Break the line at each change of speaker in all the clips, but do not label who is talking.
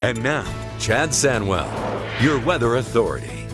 And now, Chad Sandwell, your weather authority.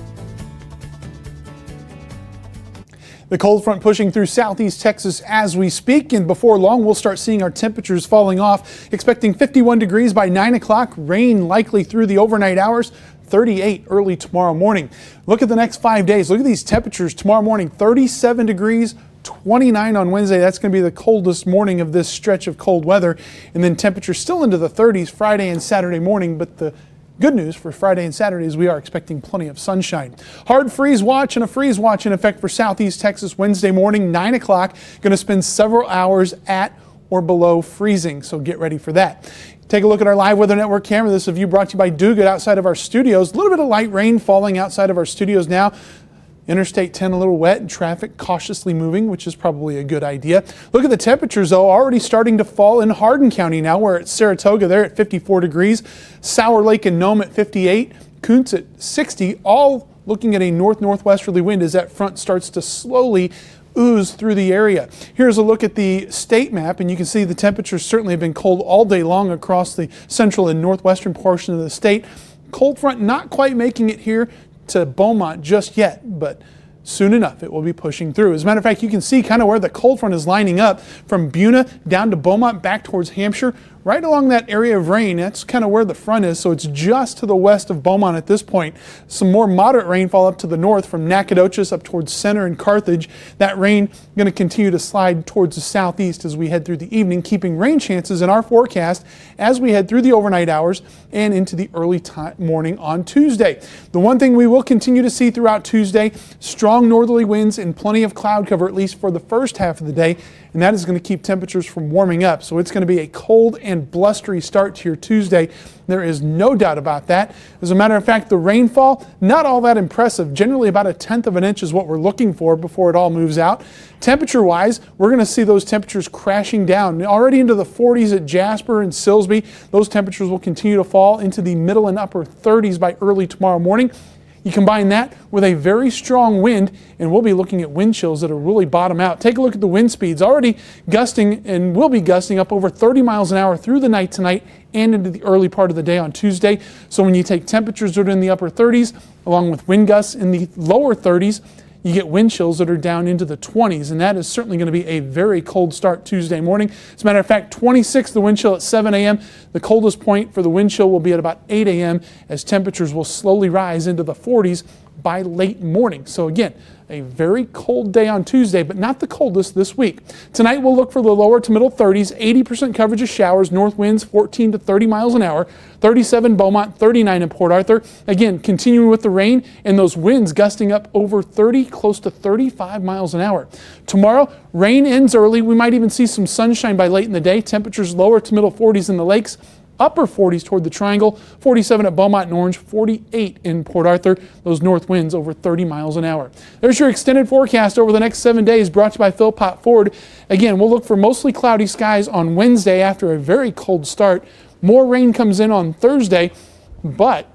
The cold front pushing through southeast Texas as we speak, and before long we'll start seeing our temperatures falling off. Expecting 51 degrees by 9 o'clock, rain likely through the overnight hours, 38 early tomorrow morning. Look at the next 5 days. Look at these temperatures tomorrow morning, 37 degrees, 29 on Wednesday. That's going to be the coldest morning of this stretch of cold weather. And then temperatures still into the 30s Friday and Saturday morning, but the good news for Friday and Saturday is we are expecting plenty of sunshine. Hard freeze watch and a freeze watch in effect for southeast Texas Wednesday morning, 9 o'clock. Going to spend several hours at or below freezing, so get ready for that. Take a look at our live weather network camera. This is a view brought to you by Duguid outside of our studios. A little bit of light rain falling outside of our studios now. Interstate 10 a little wet and traffic cautiously moving, which is probably a good idea. Look at the temperatures though, already starting to fall in Hardin County now. We're at Saratoga there at 54 degrees, Sour Lake and Nome at 58, Kuntz at 60, all looking at a north-northwesterly wind as that front starts to slowly ooze through the area. Here's a look at the state map, and you can see the temperatures certainly have been cold all day long across the central and northwestern portion of the state. Cold front not quite making it here to Beaumont just yet, but soon enough it will be pushing through. As a matter of fact, you can see kind of where the cold front is lining up from Buna down to Beaumont back towards Hampshire. Right along that area of rain, that's kind of where the front is, so it's just to the west of Beaumont at this point. Some more moderate rainfall up to the north from Nacogdoches up towards Center and Carthage. That rain going to continue to slide towards the southeast as we head through the evening, keeping rain chances in our forecast as we head through the overnight hours and into the early morning on Tuesday. The one thing we will continue to see throughout Tuesday, strong northerly winds and plenty of cloud cover, at least for the first half of the day, and that is going to keep temperatures from warming up. So it's going to be a cold and blustery start to your Tuesday. There is no doubt about that. As a matter of fact, the rainfall, not all that impressive. Generally about 1/10 of an inch is what we're looking for before it all moves out. Temperature-wise, we're going to see those temperatures crashing down. Already into the 40s at Jasper and Silsbee. Those temperatures will continue to fall into the middle and upper 30s by early tomorrow morning. You combine that with a very strong wind, and we'll be looking at wind chills that will really bottom out. Take a look at the wind speeds, already gusting and will be gusting up over 30 miles an hour through the night tonight and into the early part of the day on Tuesday. So when you take temperatures that are in the upper 30s, along with wind gusts in the lower 30s, you get wind chills that are down into the 20s, and that is certainly going to be a very cold start Tuesday morning. As a matter of fact, 26 the wind chill at 7 a.m. The coldest point for the wind chill will be at about 8 a.m. as temperatures will slowly rise into the 40s by late morning. So again, a very cold day on Tuesday, but not the coldest this week. Tonight we'll look for the lower to middle 30s, 80% coverage of showers, north winds 14 to 30 miles an hour, 37 Beaumont, 39 in Port Arthur. Again, continuing with the rain and those winds gusting up over 30, close to 35 miles an hour. Tomorrow, rain ends early. We might even see some sunshine by late in the day. Temperatures lower to middle 40s in the lakes. Upper 40s toward the Triangle, 47 at Beaumont and Orange, 48 in Port Arthur. Those north winds over 30 miles an hour. There's your extended forecast over the next 7 days, brought to you by Philpott Ford. Again, we'll look for mostly cloudy skies on Wednesday after a very cold start. More rain comes in on Thursday, but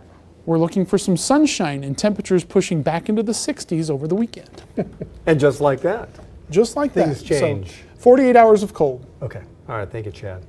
we're looking for some sunshine and temperatures pushing back into the 60s over the weekend.
And just like that.
Just like
Things
that.
change.
So 48 hours of cold.
Okay. All right. Thank you, Chad.